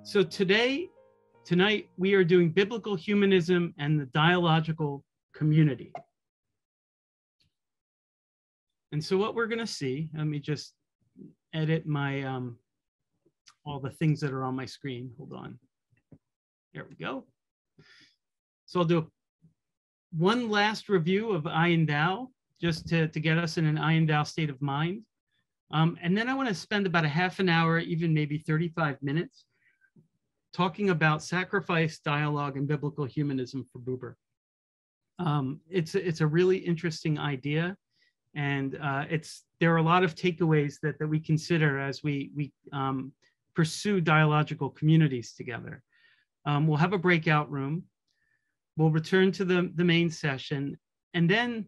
So tonight, we are doing biblical humanism and the dialogical community. And so what we're going to see, let me just edit my, all the things that are on my screen. Hold on. There we go. So I'll do one last review of I and Thou, just to get us in an I and Thou state of mind. And then I want to spend about a half an hour, even maybe 35 minutes, talking about sacrifice, dialogue, and biblical humanism for Buber. It's a really interesting idea, and there are a lot of takeaways that we consider as we pursue dialogical communities together. We'll have a breakout room. We'll return to the main session, and then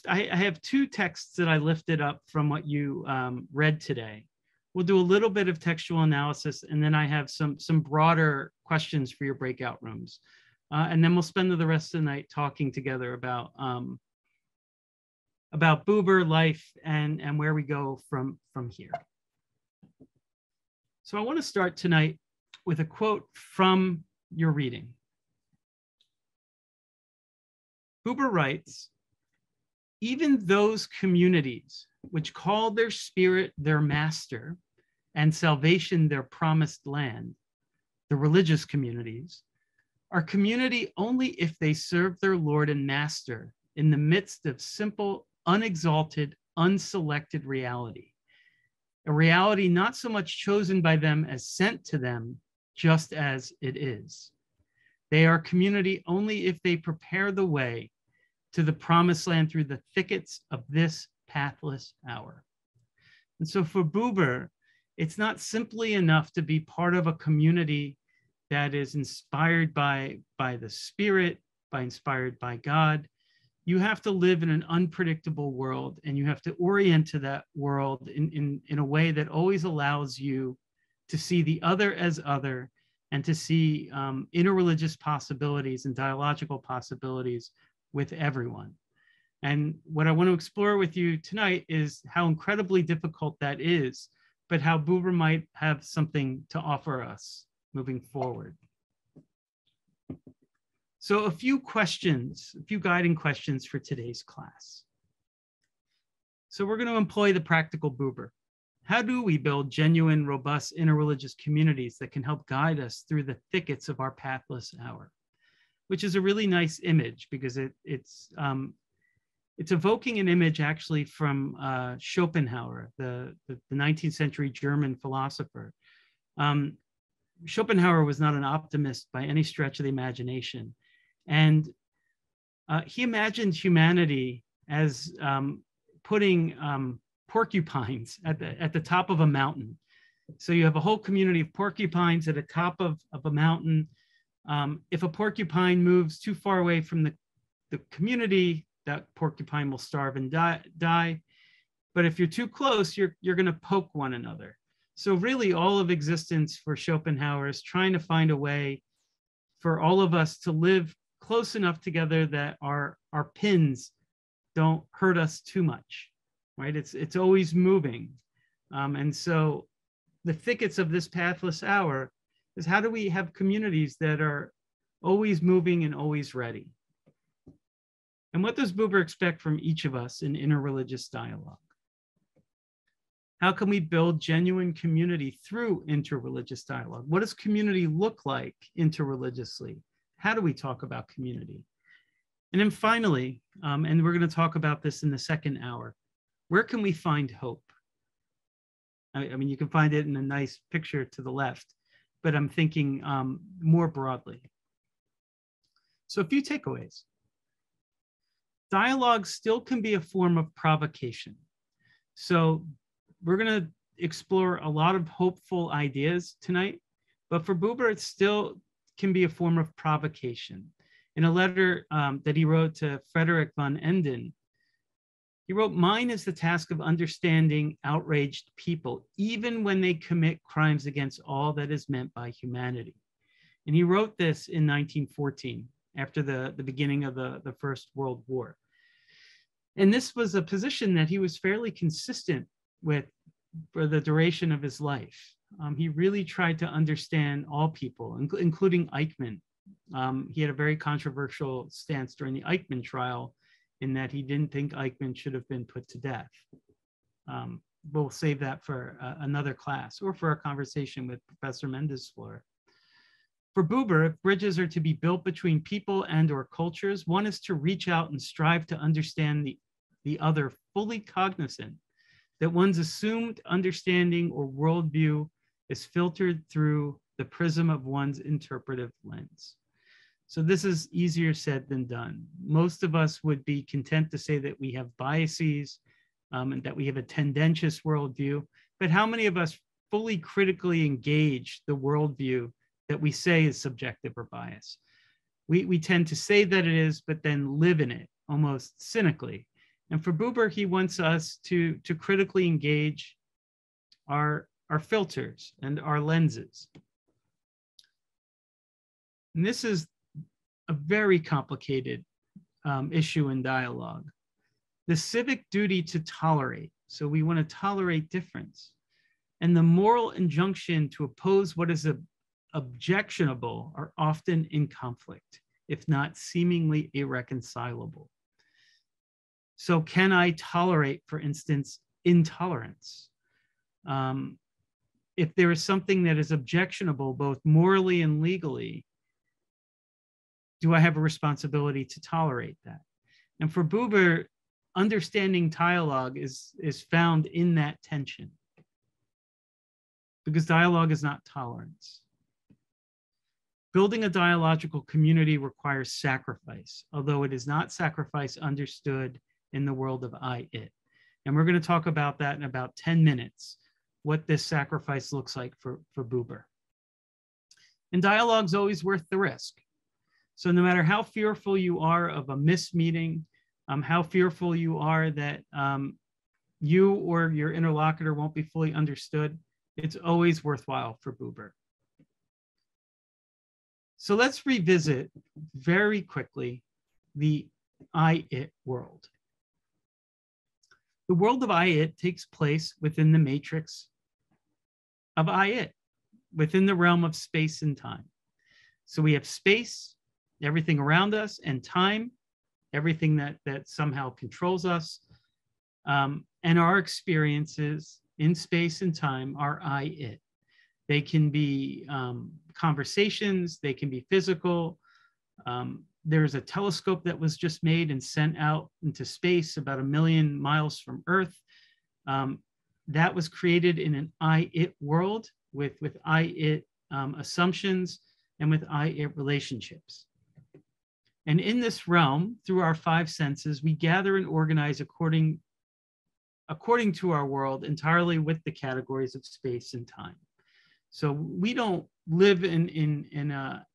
I have two texts that I lifted up from what you read today. We'll do a little bit of textual analysis, and then I have some broader questions for your breakout rooms. And then we'll spend the rest of the night talking together about Buber, life, and where we go from here. So I want to start tonight with a quote from your reading. Buber writes, "Even those communities which call their spirit their master and salvation their promised land, the religious communities, are community only if they serve their Lord and Master in the midst of simple, unexalted, unselected reality, a reality not so much chosen by them as sent to them, just as it is. They are community only if they prepare the way to the promised land through the thickets of this pathless hour." And so for Buber, it's not simply enough to be part of a community that is inspired by the Spirit, inspired by God. You have to live in an unpredictable world, and you have to orient to that world in a way that always allows you to see the other as other, and to see interreligious possibilities and dialogical possibilities with everyone. And what I want to explore with you tonight is how incredibly difficult that is, but how Buber might have something to offer us moving forward. So a few guiding questions for today's class. So we're going to employ the practical Buber. How do we build genuine, robust, interreligious communities that can help guide us through the thickets of our pathless hour? Which is a really nice image, because it's evoking an image actually from Schopenhauer, the 19th century German philosopher. Schopenhauer was not an optimist by any stretch of the imagination. And he imagined humanity as putting porcupines at the top of a mountain. So you have a whole community of porcupines at the top of a mountain. If a porcupine moves too far away from the community, that porcupine will starve and die. But if you're too close, you're going to poke one another. So really all of existence for Schopenhauer is trying to find a way for all of us to live close enough together that our pins don't hurt us too much, right? It's always moving. And so the thickets of this pathless hour is, how do we have communities that are always moving and always ready? And what does Buber expect from each of us in interreligious dialogue? How can we build genuine community through interreligious dialogue? What does community look like interreligiously? How do we talk about community? And then finally, and we're going to talk about this in the second hour, where can we find hope? I mean, you can find it in a nice picture to the left, but I'm thinking more broadly. So a few takeaways. Dialogue still can be a form of provocation. So we're going to explore a lot of hopeful ideas tonight, but for Buber, it still can be a form of provocation. In a letter that he wrote to Frederick von Enden, he wrote, "Mine is the task of understanding outraged people, even when they commit crimes against all that is meant by humanity." And he wrote this in 1914, after the beginning of the First World War. And this was a position that he was fairly consistent with for the duration of his life. He really tried to understand all people, including Eichmann. He had a very controversial stance during the Eichmann trial in that he didn't think Eichmann should have been put to death. We'll save that for another class or for a conversation with Professor Mendelsfleur. For Buber, if bridges are to be built between people and or cultures, one is to reach out and strive to understand the other, fully cognizant that one's assumed understanding or worldview is filtered through the prism of one's interpretive lens. So this is easier said than done. Most of us would be content to say that we have biases and that we have a tendentious worldview, but how many of us fully critically engage the worldview that we say is subjective or biased? We tend to say that it is, but then live in it almost cynically. And for Buber, he wants us to critically engage our filters and our lenses. And this is a very complicated issue in dialogue. The civic duty to tolerate. So we want to tolerate difference. And the moral injunction to oppose what is objectionable are often in conflict, if not seemingly irreconcilable. So can I tolerate, for instance, intolerance? If there is something that is objectionable, both morally and legally, do I have a responsibility to tolerate that? And for Buber, understanding dialogue is found in that tension, because dialogue is not tolerance. Building a dialogical community requires sacrifice, although it is not sacrifice understood in the world of I-it. And we're going to talk about that in about 10 minutes, what this sacrifice looks like for Buber. And dialogue's always worth the risk. So no matter how fearful you are of a mismeeting, how fearful you are that you or your interlocutor won't be fully understood, it's always worthwhile for Buber. So let's revisit very quickly the I-it world. The world of I-it takes place within the matrix of I-it, within the realm of space and time. So we have space, everything around us, and time, everything that somehow controls us. And our experiences in space and time are I-it. They can be conversations, they can be physical. There's a telescope that was just made and sent out into space about 1 million miles from Earth. That was created in an I-it world with I-it assumptions and with I-it relationships. And in this realm, through our 5 senses, we gather and organize according to our world entirely with the categories of space and time. So we don't live in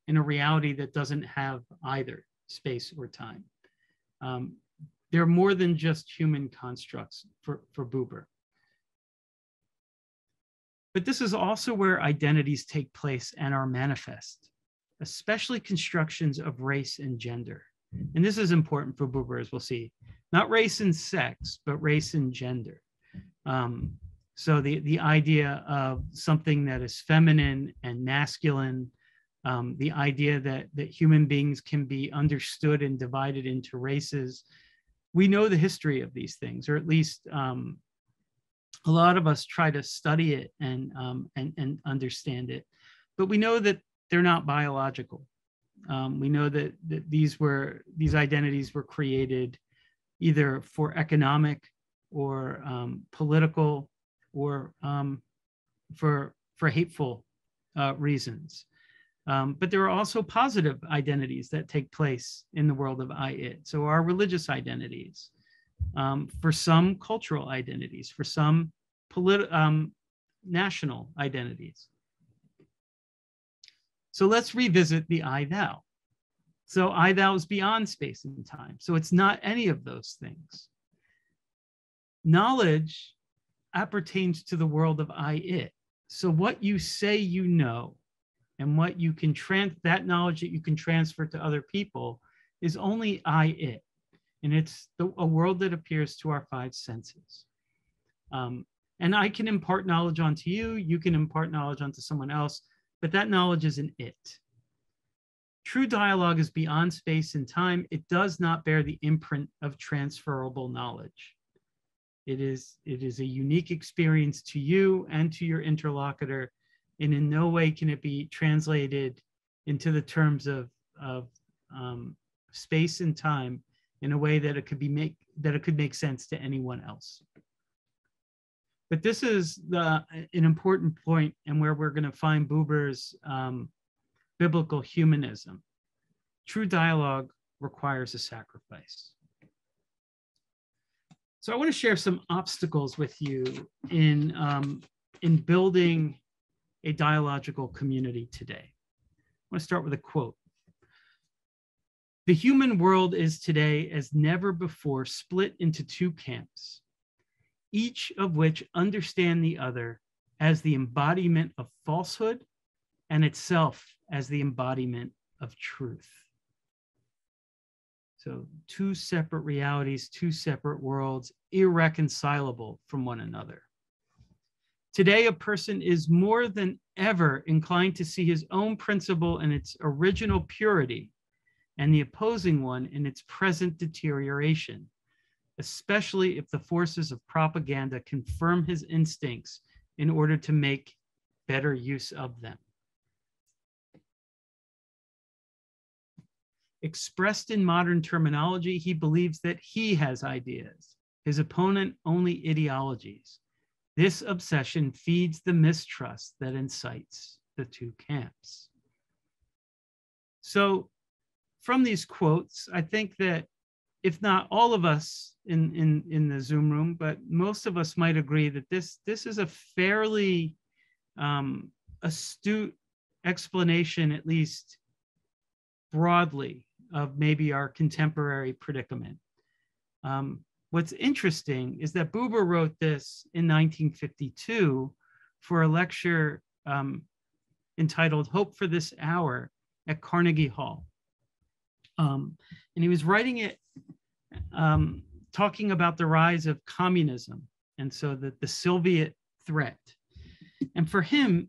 a reality that doesn't have either space or time. They're more than just human constructs for Buber. But this is also where identities take place and are manifest, especially constructions of race and gender. And this is important for Buber, as we'll see. Not race and sex, but race and gender. So the idea of something that is feminine and masculine, the idea that human beings can be understood and divided into races. We know the history of these things, or at least a lot of us try to study it and understand it, but we know that they're not biological. We know that these identities were created either for economic or political or for hateful reasons. But there are also positive identities that take place in the world of I-it. So our religious identities, for some cultural identities, for some national identities. So let's revisit the I-thou. So I-thou is beyond space and time. So it's not any of those things. Knowledge appertains to the world of I-it. So what you say you know, and what you can that knowledge that you can transfer to other people is only I-it. And it's a world that appears to our 5 senses. And I can impart knowledge onto you, you can impart knowledge onto someone else, but that knowledge isn't it. True dialogue is beyond space and time. It does not bear the imprint of transferable knowledge. It is a unique experience to you and to your interlocutor, and in no way can it be translated into the terms of space and time in a way that it could make sense to anyone else. But this is an important point, and where we're going to find Buber's biblical humanism. True dialogue requires a sacrifice. So I want to share some obstacles with you in building a dialogical community today. I want to start with a quote. The human world is today, as never before, split into two camps, each of which understand the other as the embodiment of falsehood and itself as the embodiment of truth. So two separate realities, two separate worlds, irreconcilable from one another. Today, a person is more than ever inclined to see his own principle in its original purity and the opposing one in its present deterioration, especially if the forces of propaganda confirm his instincts in order to make better use of them. Expressed in modern terminology, he believes that he has ideas, his opponent only ideologies. This obsession feeds the mistrust that incites the two camps. So from these quotes, I think that if not all of us in the Zoom room, but most of us might agree that this is a fairly astute explanation, at least broadly, of maybe our contemporary predicament. What's interesting is that Buber wrote this in 1952 for a lecture entitled Hope for This Hour at Carnegie Hall. And he was writing it talking about the rise of communism, and so the Soviet threat. And for him,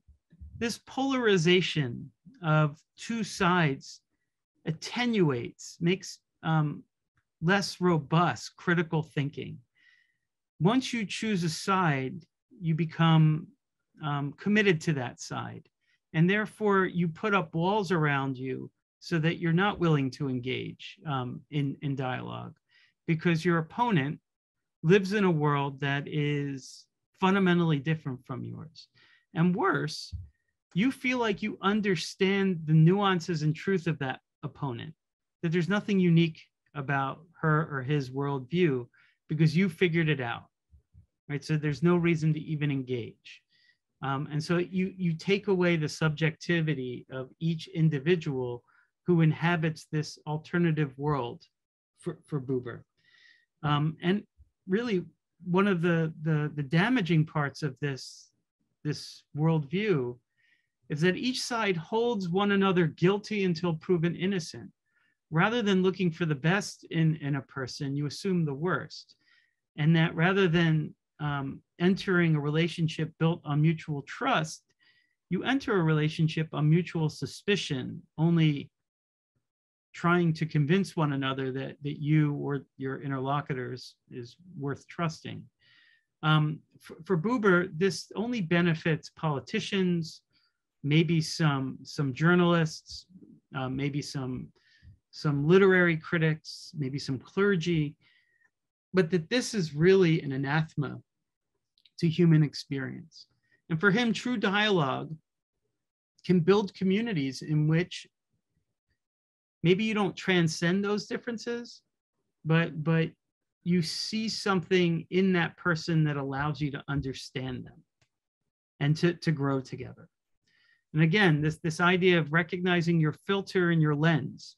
this polarization of two sides attenuates, makes less robust critical thinking. Once you choose a side, you become committed to that side. And therefore, you put up walls around you so that you're not willing to engage in dialogue, because your opponent lives in a world that is fundamentally different from yours. And worse, you feel like you understand the nuances and truth of that opponent, that there's nothing unique about her or his worldview because you figured it out, right? So there's no reason to even engage. And so you take away the subjectivity of each individual who inhabits this alternative world for Buber. And really, one of the damaging parts of this worldview is that each side holds one another guilty until proven innocent. Rather than looking for the best in a person, you assume the worst. And that rather than entering a relationship built on mutual trust, you enter a relationship on mutual suspicion, only trying to convince one another that you or your interlocutors is worth trusting. For Buber, this only benefits politicians, maybe some journalists, maybe some literary critics, maybe some clergy, but that this is really an anathema to human experience. And for him, true dialogue can build communities in which maybe you don't transcend those differences, but you see something in that person that allows you to understand them and to grow together. And again, this idea of recognizing your filter and your lens.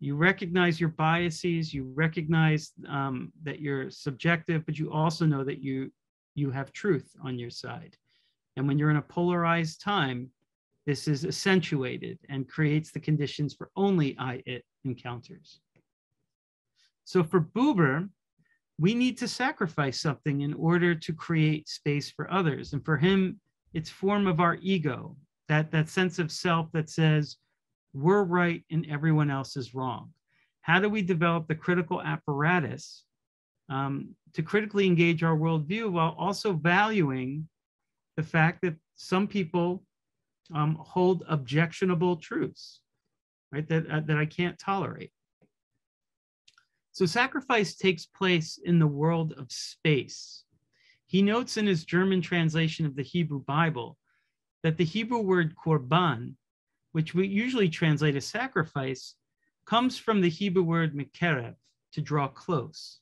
You recognize your biases, you recognize that you're subjective, but you also know that you have truth on your side. And when you're in a polarized time, this is accentuated and creates the conditions for only I-it encounters. So for Buber, we need to sacrifice something in order to create space for others. And for him, it's form of our ego, that sense of self that says, we're right and everyone else is wrong. How do we develop the critical apparatus to critically engage our worldview while also valuing the fact that some people hold objectionable truths, right, that I can't tolerate. So sacrifice takes place in the world of space. He notes in his German translation of the Hebrew Bible that the Hebrew word korban, which we usually translate as sacrifice, comes from the Hebrew word mekarev, to draw close.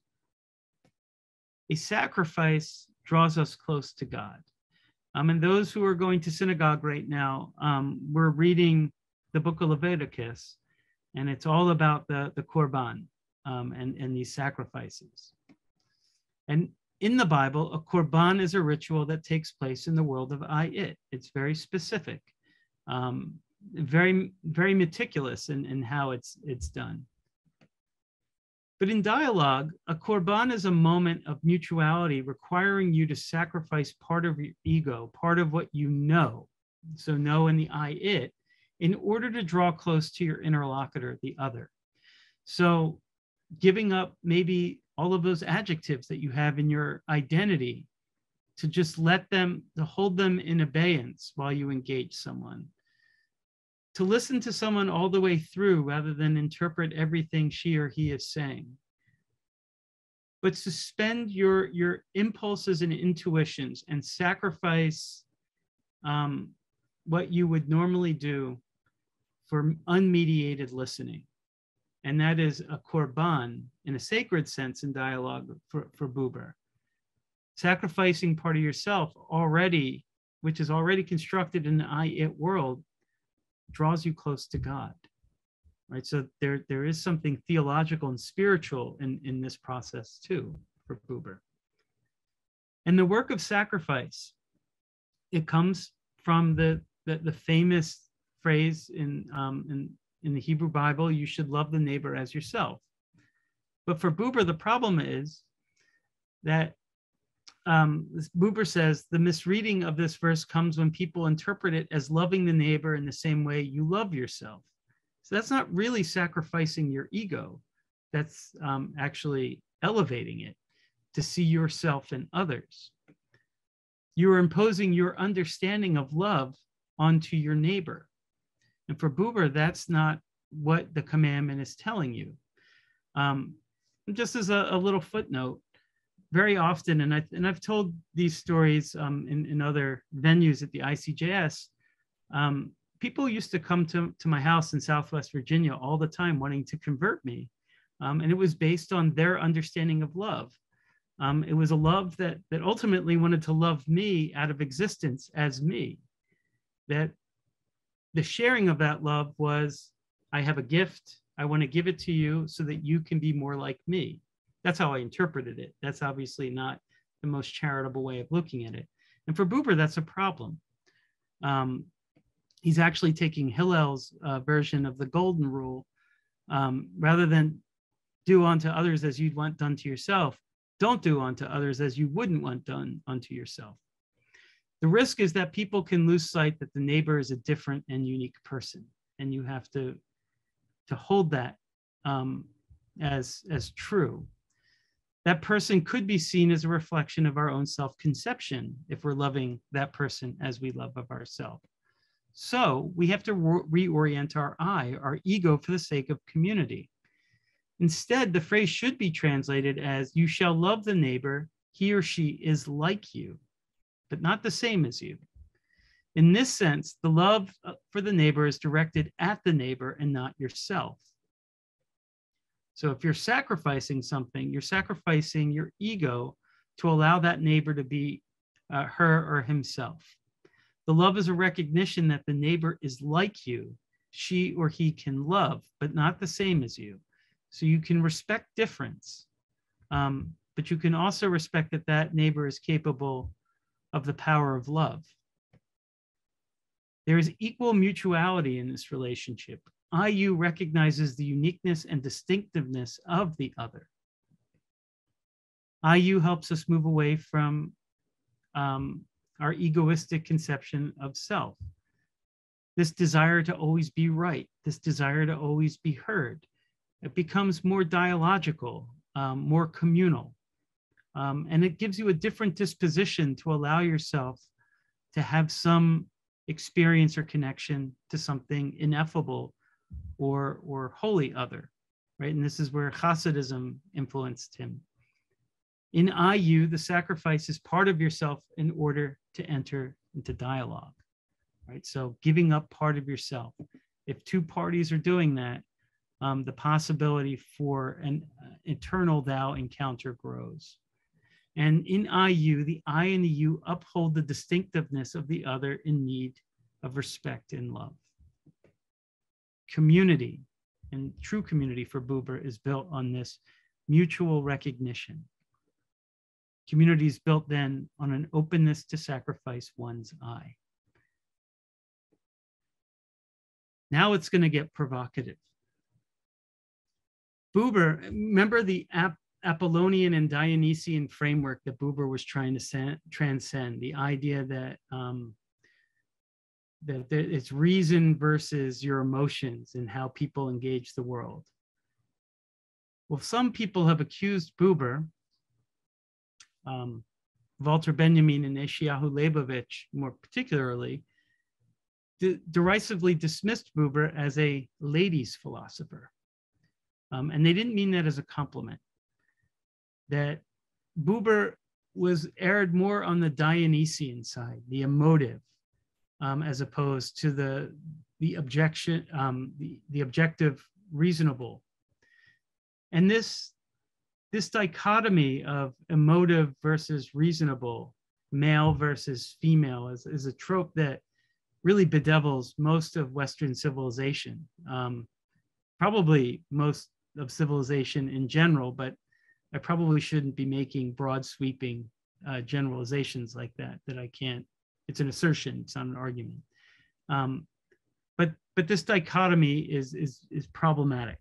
A sacrifice draws us close to God. And those who are going to synagogue right now, we're reading the book of Leviticus, and it's all about the korban and these sacrifices. And in the Bible, a korban is a ritual that takes place in the world of I-it. It's very specific, very, very meticulous in how it's done. But in dialogue, a korban is a moment of mutuality requiring you to sacrifice part of your ego, part of what you know, so know in the I-it, in order to draw close to your interlocutor, the other. So giving up maybe all of those adjectives that you have in your identity to just let them, to hold them in abeyance while you engage someone. To listen to someone all the way through rather than interpret everything she or he is saying. But suspend your impulses and intuitions and sacrifice what you would normally do for unmediated listening. And that is a korban in a sacred sense in dialogue for Buber. Sacrificing part of yourself already, which is already constructed in the I-it world, draws you close to God, right? So there is something theological and spiritual in this process too for Buber. And the work of sacrifice, it comes from the famous phrase in the Hebrew Bible, you should love the neighbor as yourself. But for Buber, the problem is that Buber says the misreading of this verse comes when people interpret it as loving the neighbor in the same way you love yourself. So that's not really sacrificing your ego. That's actually elevating it to see yourself in others. You are imposing your understanding of love onto your neighbor. And for Buber, that's not what the commandment is telling you. Just as a little footnote, very often, and I've told these stories in other venues at the ICJS, people used to come to my house in Southwest Virginia all the time wanting to convert me. And it was based on their understanding of love. It was a love that ultimately wanted to love me out of existence as me. That the sharing of that love was, I have a gift, I want to give it to you so that you can be more like me. That's how I interpreted it. That's obviously not the most charitable way of looking at it. And for Buber, that's a problem. He's actually taking Hillel's version of the golden rule. Rather than do unto others as you'd want done to yourself, don't do unto others as you wouldn't want done unto yourself. The risk is that people can lose sight that the neighbor is a different and unique person, and you have to hold that as true. That person could be seen as a reflection of our own self-conception if we're loving that person as we love of ourselves. So we have to reorient our ego for the sake of community. Instead, the phrase should be translated as, you shall love the neighbor, he or she is like you, but not the same as you. In this sense, the love for the neighbor is directed at the neighbor and not yourself. So if you're sacrificing something, you're sacrificing your ego to allow that neighbor to be her or himself. The love is a recognition that the neighbor is like you. She or he can love, but not the same as you. So you can respect difference, but you can also respect that that neighbor is capable of the power of love. There is equal mutuality in this relationship. IU recognizes the uniqueness and distinctiveness of the other. IU helps us move away from our egoistic conception of self. This desire to always be right, this desire to always be heard. It becomes more dialogical, more communal. And it gives you a different disposition to allow yourself to have some experience or connection to something ineffable or wholly other, right? And this is where Hasidism influenced him. In IU, the sacrifice is part of yourself in order to enter into dialogue, right? So giving up part of yourself. If two parties are doing that, the possibility for an eternal thou encounter grows. And in IU, the I and the you uphold the distinctiveness of the other in need of respect and love. Community, and true community for Buber, is built on this mutual recognition. Community is built then on an openness to sacrifice one's I. Now it's going to get provocative. Buber, remember the Apollonian and Dionysian framework that Buber was trying to transcend, the idea that that it's reason versus your emotions and how people engage the world. Well, some people have accused Buber, Walter Benjamin and Yeshayahu Leibovich more particularly, derisively dismissed Buber as a ladies' philosopher. And they didn't mean that as a compliment. That Buber was erred more on the Dionysian side, the emotive, as opposed to the objective reasonable. And this dichotomy of emotive versus reasonable, male versus female, is a trope that really bedevils most of Western civilization, probably most of civilization in general, but I probably shouldn't be making broad sweeping generalizations like that I can't. It's an assertion, it's not an argument. But this dichotomy is problematic.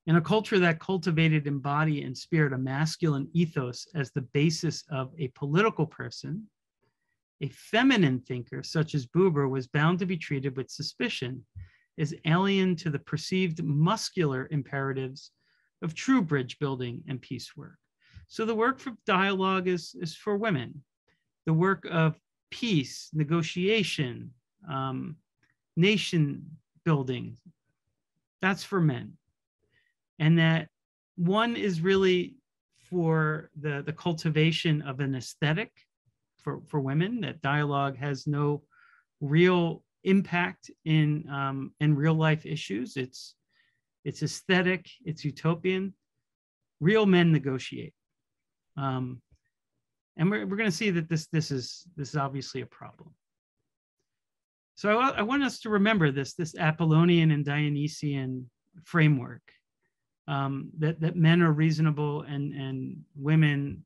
In a culture that cultivated in body and spirit a masculine ethos as the basis of a political person, a feminine thinker such as Buber was bound to be treated with suspicion as alien to the perceived muscular imperatives of true bridge building and peace work. So the work of dialogue is for women. The work of peace, negotiation, nation building, that's for men. And that one is really for the cultivation of an aesthetic for women, that dialogue has no real impact in real life issues. It's aesthetic, it's utopian. Real men negotiate. And we're going to see that this is obviously a problem. So I want us to remember this Apollonian and Dionysian framework, that men are reasonable and women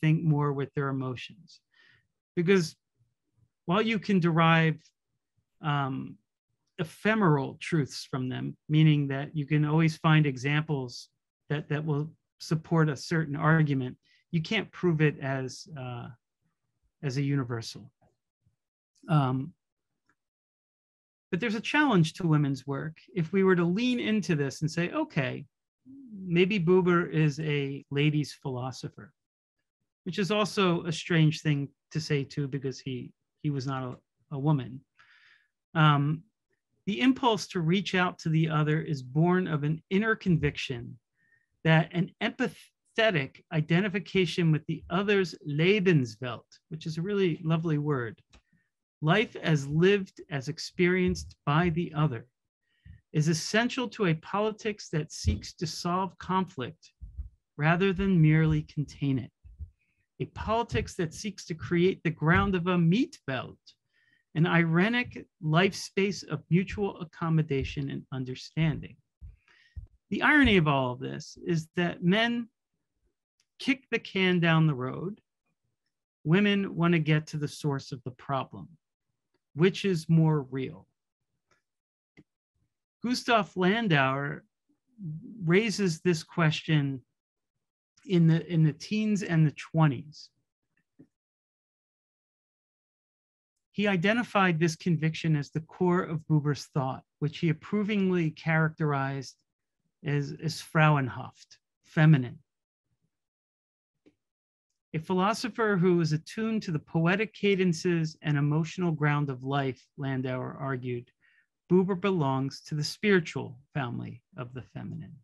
think more with their emotions. Because while you can derive ephemeral truths from them, meaning that you can always find examples that will support a certain argument, you can't prove it as a universal. But there's a challenge to women's work. If we were to lean into this and say, okay, maybe Buber is a ladies' philosopher, which is also a strange thing to say too, because he was not a woman. The impulse to reach out to the other is born of an inner conviction that an empathetic identification with the other's Lebenswelt, which is a really lovely word, life as lived, as experienced by the other, is essential to a politics that seeks to solve conflict rather than merely contain it. A politics that seeks to create the ground of a Mietwelt, an ironic life space of mutual accommodation and understanding. The irony of all of this is that men kick the can down the road. Women want to get to the source of the problem. Which is more real? Gustav Landauer raises this question in the teens and the 20s. He identified this conviction as the core of Buber's thought, which he approvingly characterized as Frauenhaft, feminine. A philosopher who was attuned to the poetic cadences and emotional ground of life, Landauer argued, Buber belongs to the spiritual family of the feminine.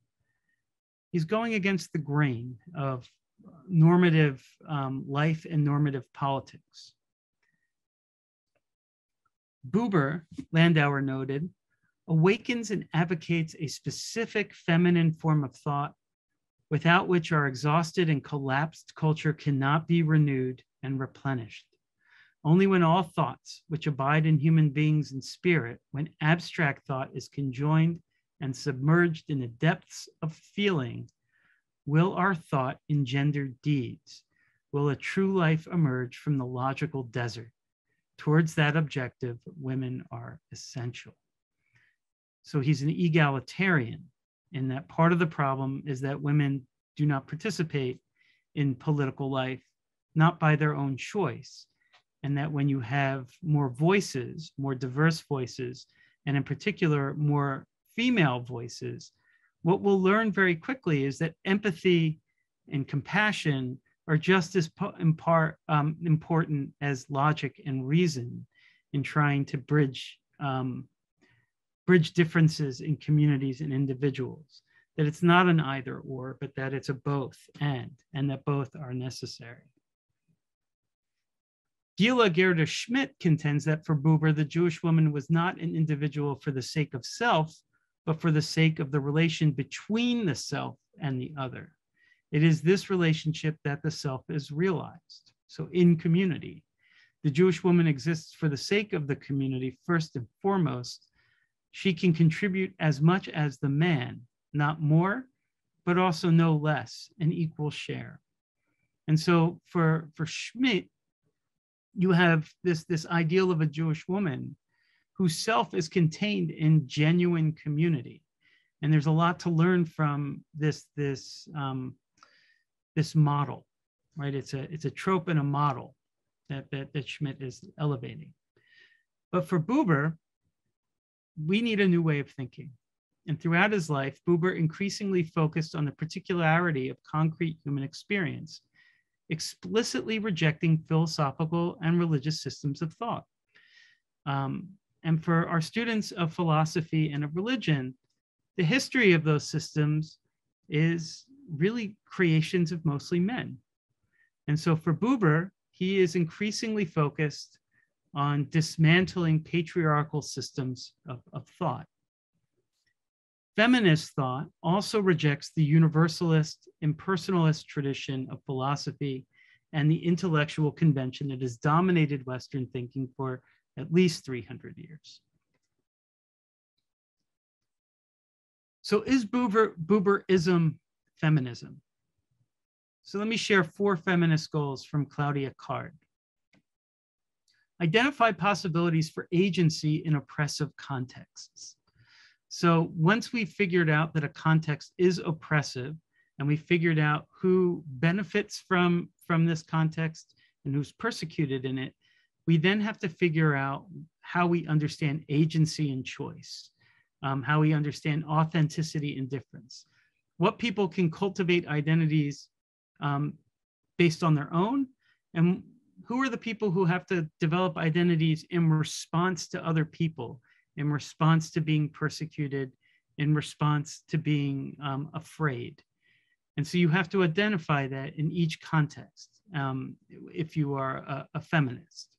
He's going against the grain of normative life and normative politics. Buber, Landauer noted, awakens and advocates a specific feminine form of thought without which our exhausted and collapsed culture cannot be renewed and replenished. Only when all thoughts which abide in human beings in spirit, when abstract thought is conjoined and submerged in the depths of feeling, will our thought engender deeds, will a true life emerge from the logical desert. Towards that objective, women are essential. So he's an egalitarian, and that part of the problem is that women do not participate in political life, not by their own choice. And that when you have more voices, more diverse voices, and in particular, more female voices, what we'll learn very quickly is that empathy and compassion are just as important as logic and reason in trying to bridge differences in communities and individuals. That it's not an either or, but that it's a both and that both are necessary. Gila Gerda Schmidt contends that for Buber, the Jewish woman was not an individual for the sake of self, but for the sake of the relation between the self and the other. It is this relationship that the self is realized. So in community, the Jewish woman exists for the sake of the community first and foremost. She can contribute as much as the man, not more, but also no less, an equal share. And so for Schmidt, you have this ideal of a Jewish woman whose self is contained in genuine community. And there's a lot to learn from this model, right? It's a trope and a model that Schmidt is elevating. But for Buber, we need a new way of thinking. And throughout his life, Buber increasingly focused on the particularity of concrete human experience, explicitly rejecting philosophical and religious systems of thought. And for our students of philosophy and of religion, the history of those systems is really creations of mostly men. And so for Buber, he is increasingly focused on dismantling patriarchal systems of thought. Feminist thought also rejects the universalist, impersonalist tradition of philosophy and the intellectual convention that has dominated Western thinking for at least 300 years. So is Buberism feminism? So let me share 4 feminist goals from Claudia Card. Identify possibilities for agency in oppressive contexts. So once we figured out that a context is oppressive and we figured out who benefits from this context and who's persecuted in it, we then have to figure out how we understand agency and choice, how we understand authenticity and difference, what people can cultivate identities based on their own, and who are the people who have to develop identities in response to other people, in response to being persecuted, in response to being afraid. And so you have to identify that in each context if you are a feminist.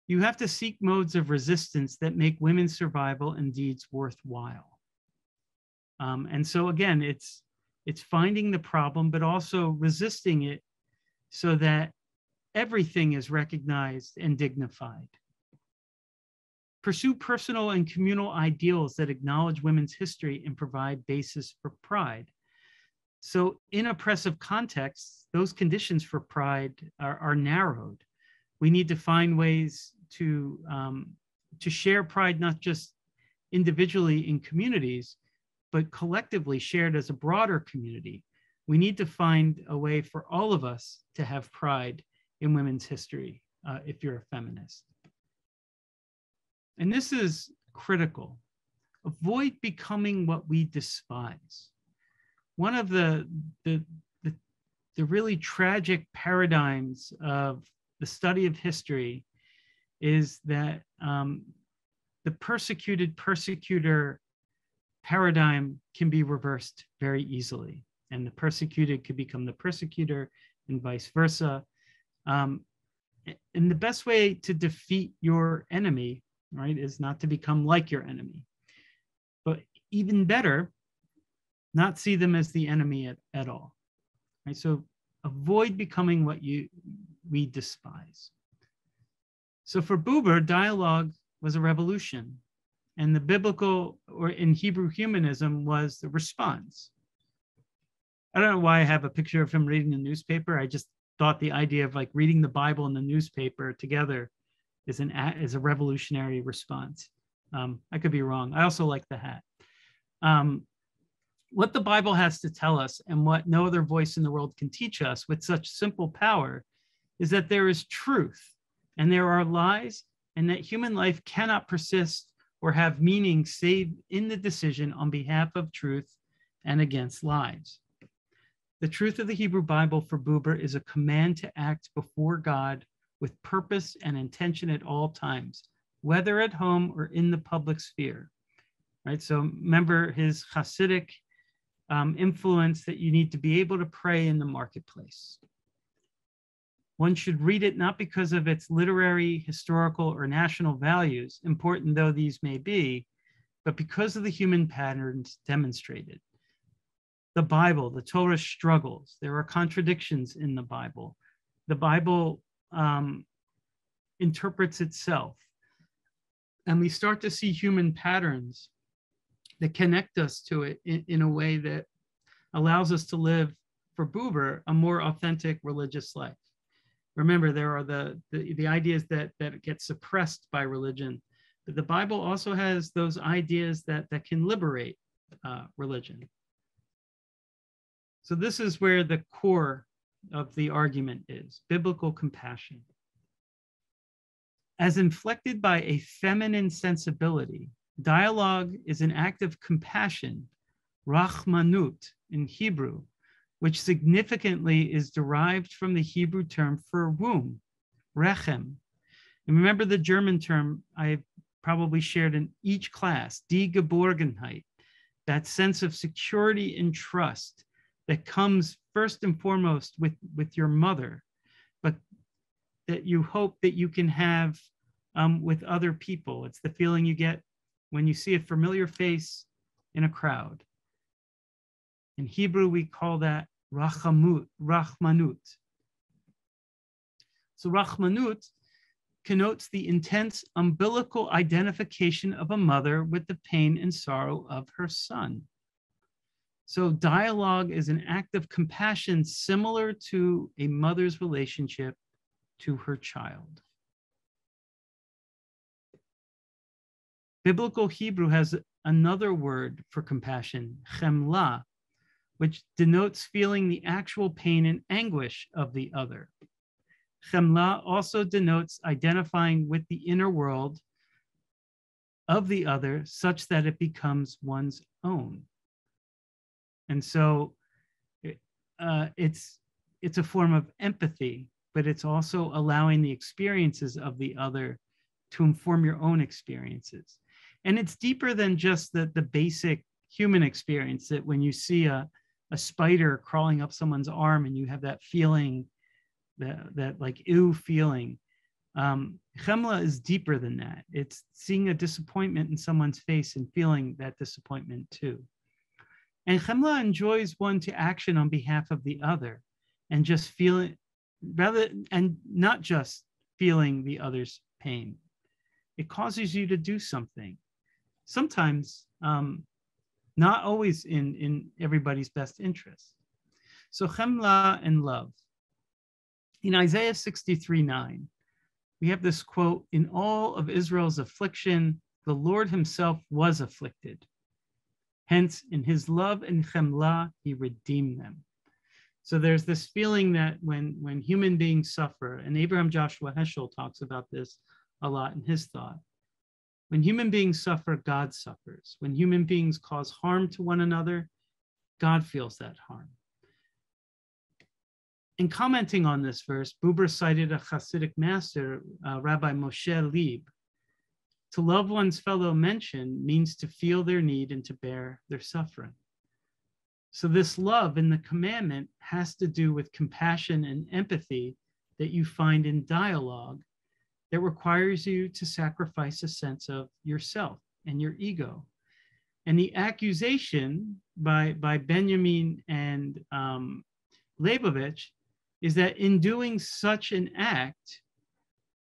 You have to seek modes of resistance that make women's survival and deeds worthwhile. And so again, it's finding the problem, but also resisting it so that everything is recognized and dignified. Pursue personal and communal ideals that acknowledge women's history and provide basis for pride. So in oppressive contexts, those conditions for pride are narrowed. We need to find ways to share pride, not just individually in communities, but collectively shared as a broader community we need to find a way for all of us to have pride in women's history if you're a feminist. And this is critical. Avoid becoming what we despise. One of the really tragic paradigms of the study of history is that the persecuted persecutor paradigm can be reversed very easily, and the persecuted could become the persecutor and vice versa. And the best way to defeat your enemy, right, is not to become like your enemy, but even better, not see them as the enemy at all. Right? So avoid becoming what we despise. So for Buber, dialogue was a revolution, and the biblical, or in Hebrew, humanism was the response. I don't know why I have a picture of him reading the newspaper. I just thought the idea of like reading the Bible and the newspaper together is a revolutionary response. I could be wrong. I also like the hat. What the Bible has to tell us, and what no other voice in the world can teach us with such simple power, is that there is truth and there are lies, and that human life cannot persist or have meaning save in the decision on behalf of truth and against lies. The truth of the Hebrew Bible for Buber is a command to act before God with purpose and intention at all times, whether at home or in the public sphere. Right? So remember his Hasidic influence that you need to be able to pray in the marketplace. One should read it not because of its literary, historical, or national values, important though these may be, but because of the human patterns demonstrated. The Bible, the Torah struggles. There are contradictions in the Bible. The Bible interprets itself. And we start to see human patterns that connect us to it in a way that allows us to live, for Buber, a more authentic religious life. Remember, there are the ideas that get suppressed by religion, but the Bible also has those ideas that can liberate religion. So this is where the core of the argument is, biblical compassion. As inflected by a feminine sensibility, dialogue is an act of compassion, rachmanut in Hebrew, which significantly is derived from the Hebrew term for womb, rechem. And remember the German term I probably shared in each class, die Geborgenheit, that sense of security and trust that comes first and foremost with your mother, but that you hope that you can have with other people. It's the feeling you get when you see a familiar face in a crowd. In Hebrew, we call that rachmanut. So rachmanut connotes the intense umbilical identification of a mother with the pain and sorrow of her son. So dialogue is an act of compassion similar to a mother's relationship to her child. Biblical Hebrew has another word for compassion, chemla, which denotes feeling the actual pain and anguish of the other. Chemla also denotes identifying with the inner world of the other such that it becomes one's own. And so it's a form of empathy, but it's also allowing the experiences of the other to inform your own experiences. And it's deeper than just the basic human experience, that when you see a spider crawling up someone's arm and you have that feeling, that like ew feeling. Chemla is deeper than that. It's seeing a disappointment in someone's face and feeling that disappointment too. And chemla enjoys one to action on behalf of the other, and just feeling, and not just feeling the other's pain. It causes you to do something. Sometimes, not always in everybody's best interest. So chemla and love. In Isaiah 63:9, we have this quote, "In all of Israel's affliction, the Lord himself was afflicted. Hence, in his love and chemla, he redeemed them." So there's this feeling that when human beings suffer, and Abraham Joshua Heschel talks about this a lot in his thought, when human beings suffer, God suffers. When human beings cause harm to one another, God feels that harm. In commenting on this verse, Buber cited a Hasidic master, Rabbi Moshe Leib. To love one's fellow mention means to feel their need and to bear their suffering. So this love in the commandment has to do with compassion and empathy that you find in dialogue that requires you to sacrifice a sense of yourself and your ego. And the accusation by Benjamin and Leibovich is that in doing such an act,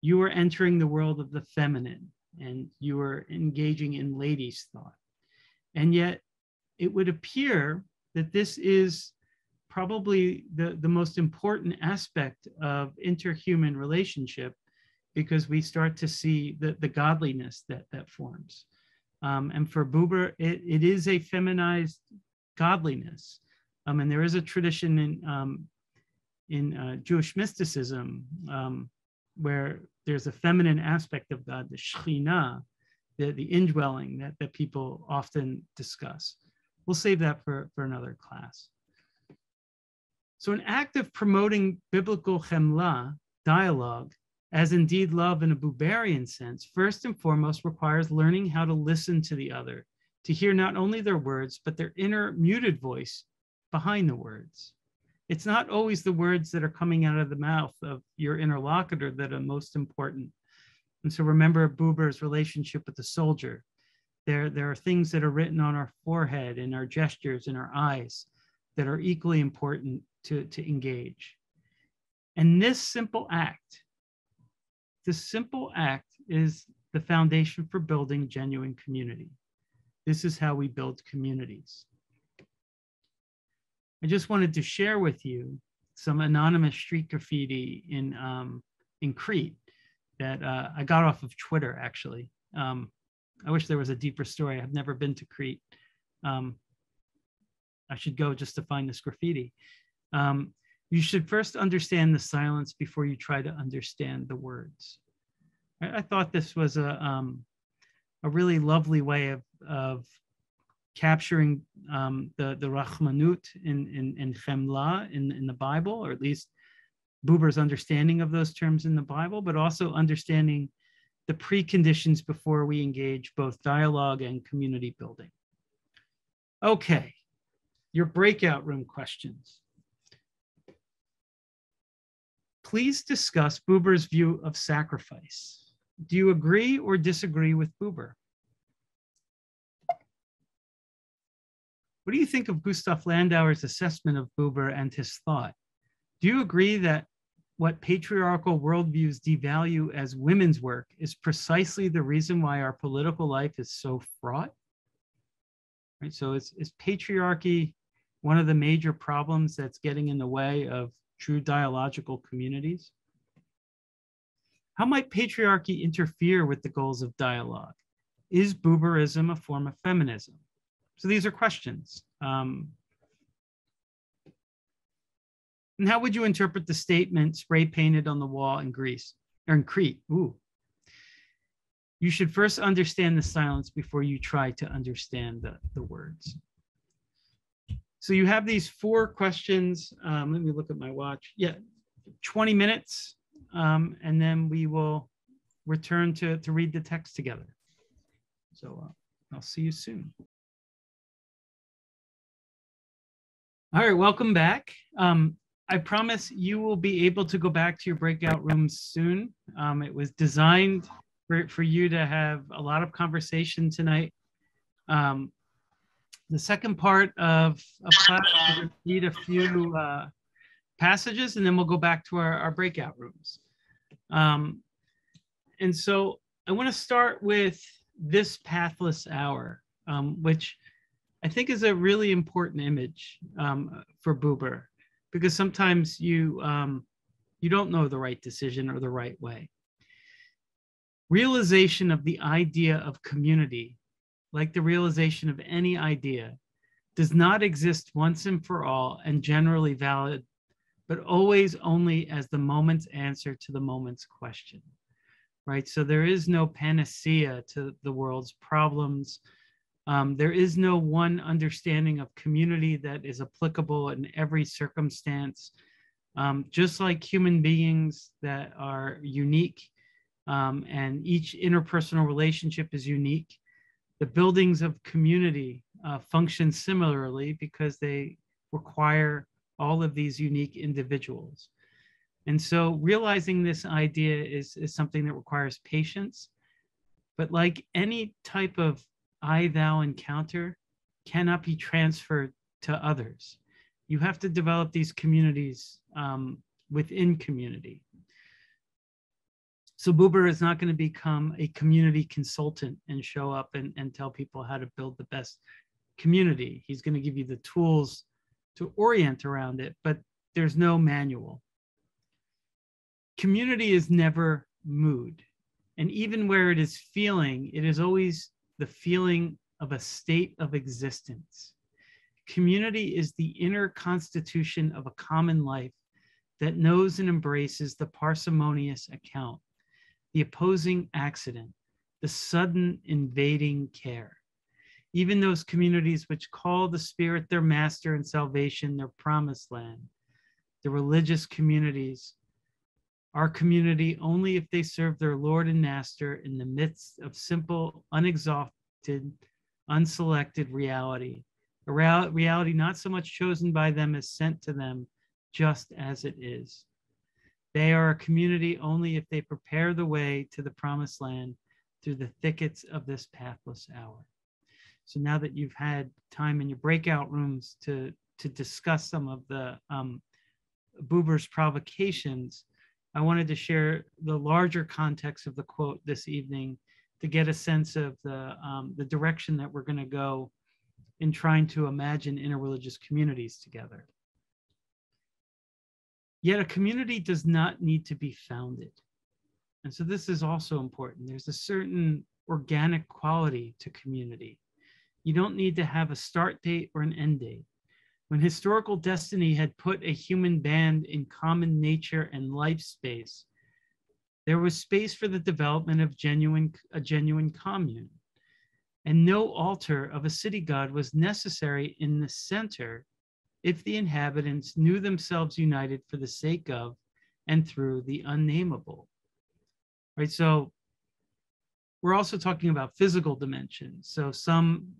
you are entering the world of the feminine and you are engaging in ladies' thought. And yet it would appear that this is probably the most important aspect of interhuman relationship, because we start to see the godliness that forms. And for Buber, it is a feminized godliness. And there is a tradition in Jewish mysticism where there's a feminine aspect of God, the Shekhinah, the indwelling that people often discuss. We'll save that for another class. So an act of promoting biblical chemla, dialogue, as indeed love in a Buberian sense, first and foremost requires learning how to listen to the other, to hear not only their words, but their inner muted voice behind the words. It's not always the words that are coming out of the mouth of your interlocutor that are most important. And so remember Buber's relationship with the soldier. There are things that are written on our forehead, in our gestures, in our eyes, that are equally important to engage. And this simple act is the foundation for building genuine community. This is how we build communities. I just wanted to share with you some anonymous street graffiti in Crete that I got off of Twitter, actually. I wish there was a deeper story. I've never been to Crete. I should go just to find this graffiti. You should first understand the silence before you try to understand the words. I thought this was a really lovely way of capturing the Rachmanut in Chemla in the Bible, or at least Buber's understanding of those terms in the Bible, but also understanding the preconditions before we engage both dialogue and community building. Okay, your breakout room questions. Please discuss Buber's view of sacrifice. Do you agree or disagree with Buber? What do you think of Gustav Landauer's assessment of Buber and his thought? Do you agree that what patriarchal worldviews devalue as women's work is precisely the reason why our political life is so fraught? Right, so is patriarchy one of the major problems that's getting in the way of true dialogical communities? How might patriarchy interfere with the goals of dialogue? Is Buberism a form of feminism? So these are questions. And how would you interpret the statement spray painted on the wall in Greece or in Crete? Ooh. You should first understand the silence before you try to understand the words. So you have these 4 questions. Let me look at my watch. Yeah, 20 minutes. And then we will return to read the text together. So I'll see you soon. All right, welcome back. I promise you will be able to go back to your breakout rooms soon. It was designed for you to have a lot of conversation tonight. The second part of class, we're going to read a few passages, and then we'll go back to our breakout rooms. And so I want to start with this pathless hour, which I think is a really important image for Buber, because sometimes you don't know the right decision or the right way. Realization of the idea of community, like the realization of any idea, does not exist once and for all and generally valid but always only as the moment's answer to the moment's question, right? So there is no panacea to the world's problems. There is no one understanding of community that is applicable in every circumstance. Just like human beings that are unique, and each interpersonal relationship is unique, the buildings of community function similarly because they require all of these unique individuals. And so realizing this idea is something that requires patience, but like any type of I-thou encounter cannot be transferred to others. You have to develop these communities within community. So Buber is not going to become a community consultant and show up and tell people how to build the best community. He's going to give you the tools to orient around it, but there's no manual. Community is never mood. And even where it is feeling, it is always the feeling of a state of existence. Community is the inner constitution of a common life that knows and embraces the parsimonious account, the opposing accident, the sudden invading care. Even those communities which call the Spirit their master and salvation, their promised land, the religious communities, are community only if they serve their Lord and Master in the midst of simple, unexhausted, unselected reality, a reality not so much chosen by them as sent to them just as it is. They are a community only if they prepare the way to the promised land through the thickets of this pathless hour. So now that you've had time in your breakout rooms to discuss some of the Buber's provocations, I wanted to share the larger context of the quote this evening to get a sense of the direction that we're going to go in trying to imagine interreligious communities together. Yet a community does not need to be founded. And so this is also important. There's a certain organic quality to community. You don't need to have a start date or an end date. When historical destiny had put a human band in common nature and life space, there was space for the development of a genuine commune. And no altar of a city god was necessary in the center if the inhabitants knew themselves united for the sake of and through the unnameable. Right? So we're also talking about physical dimensions. So some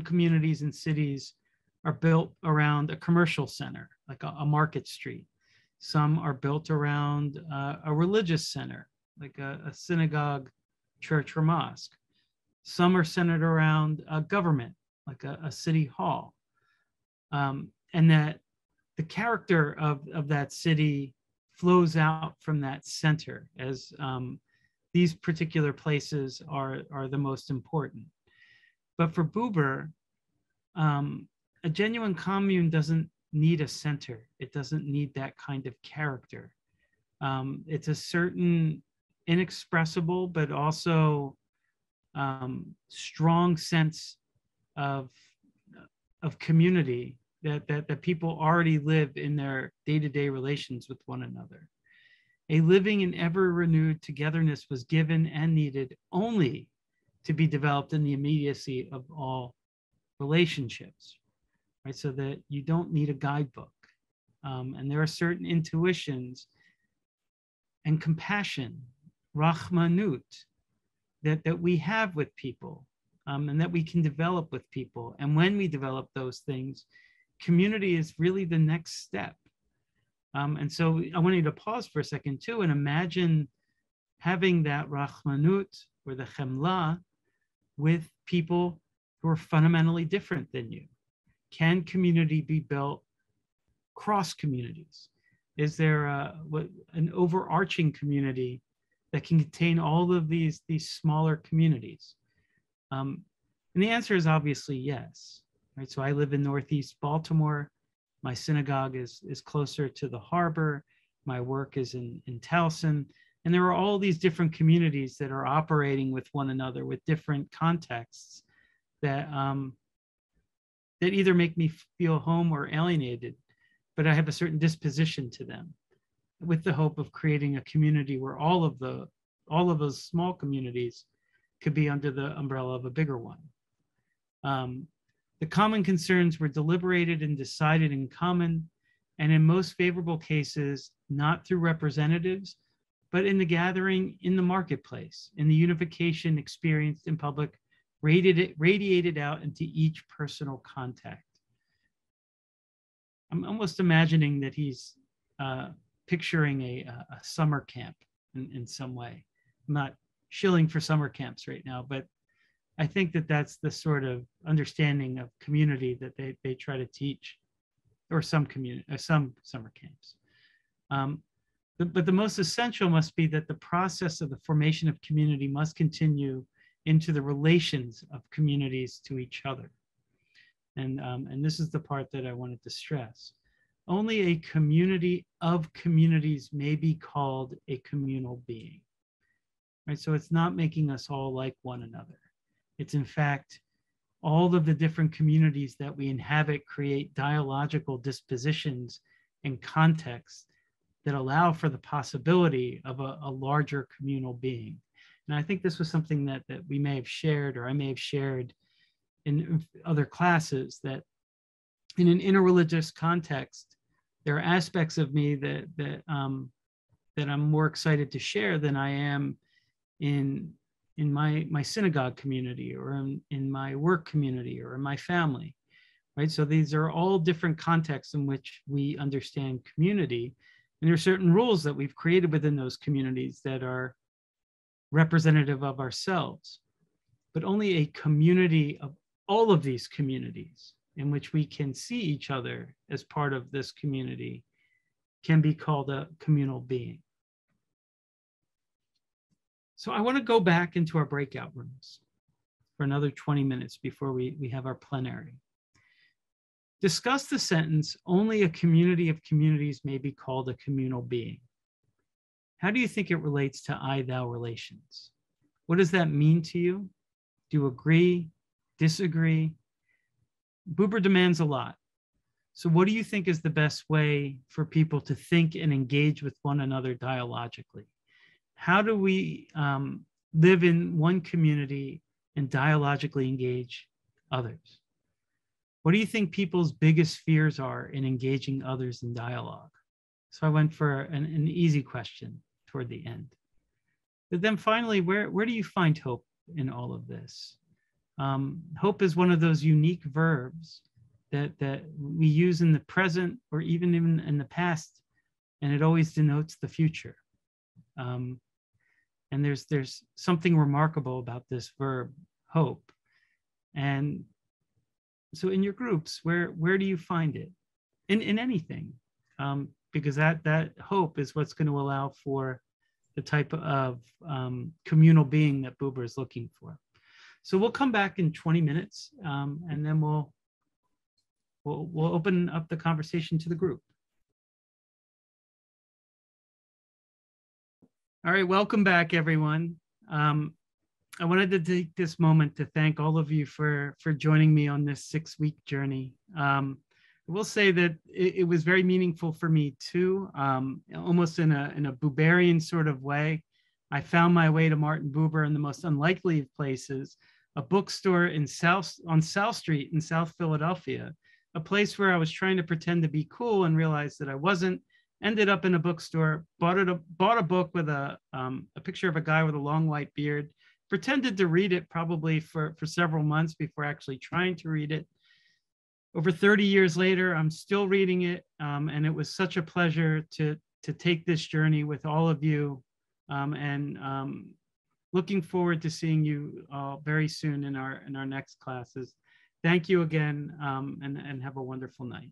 communities and cities are built around a commercial center, like a market street. Some are built around a religious center, like a synagogue, church, or mosque. Some are centered around a government, like a city hall. And that the character of that city flows out from that center as these particular places are the most important. But for Buber, a genuine commune doesn't need a center. It doesn't need that kind of character. It's a certain inexpressible, but also strong sense of community that people already live in their day-to-day relations with one another. A living and ever renewed togetherness was given and needed only to be developed in the immediacy of all relationships, right? So that you don't need a guidebook. And there are certain intuitions and compassion, rahmanut, that we have with people, and that we can develop with people. And when we develop those things, community is really the next step. And so I want you to pause for a second too and imagine having that rahmanut or the chemla with people who are fundamentally different than you. Can community be built cross communities? Is there an overarching community that can contain all of these smaller communities? And the answer is obviously yes. Right? So I live in Northeast Baltimore. My synagogue is closer to the harbor. My work is in Towson. And there are all these different communities that are operating with one another with different contexts that either make me feel home or alienated. but I have a certain disposition to them, with the hope of creating a community where all of those small communities could be under the umbrella of a bigger one. The common concerns were deliberated and decided in common, and in most favorable cases, not through representatives, but in the gathering in the marketplace, in the unification experienced in public, radiated out into each personal contact. I'm almost imagining that he's picturing a summer camp in some way. I'm not shilling for summer camps right now, but I think that that's the sort of understanding of community that they try to teach, or some summer camps. But the most essential must be that the process of the formation of community must continue into the relations of communities to each other. And this is the part that I wanted to stress. Only a community of communities may be called a communal being, right? So it's not making us all like one another. It's in fact, all of the different communities that we inhabit create dialogical dispositions and contexts that allow for the possibility of a larger communal being. And I think this was something that we may have shared, or I may have shared in other classes, that in an interreligious context, there are aspects of me that I'm more excited to share than I am in my synagogue community, or in my work community, or in my family, right? So these are all different contexts in which we understand community. And there are certain rules that we've created within those communities that are representative of ourselves, but only a community of all of these communities in which we can see each other as part of this community can be called a communal being. So I want to go back into our breakout rooms for another 20 minutes before we have our plenary. Discuss the sentence, only a community of communities may be called a communal being. How do you think it relates to I-thou relations? What does that mean to you? Do you agree, disagree? Buber demands a lot. So what do you think is the best way for people to think and engage with one another dialogically? How do we live in one community and dialogically engage others? What do you think people's biggest fears are in engaging others in dialogue? So I went for an easy question toward the end. But then finally, where do you find hope in all of this? Hope is one of those unique verbs that we use in the present, or even in the past, and it always denotes the future. And there's something remarkable about this verb, hope. And so in your groups, where do you find it? In anything, because that hope is what's going to allow for the type of communal being that Buber is looking for. So we'll come back in 20 minutes, and then we'll open up the conversation to the group. All right, welcome back, everyone. I wanted to take this moment to thank all of you for joining me on this 6-week journey. I will say that it was very meaningful for me too, almost in a Buberian sort of way. I found my way to Martin Buber in the most unlikely of places, a bookstore on South Street in South Philadelphia, a place where I was trying to pretend to be cool and realized that I wasn't. Ended up in a bookstore, bought a book with a picture of a guy with a long white beard, pretended to read it probably for several months before actually trying to read it. Over 30 years later, I'm still reading it, and it was such a pleasure to take this journey with all of you, and looking forward to seeing you very soon in our next classes. Thank you again, and have a wonderful night.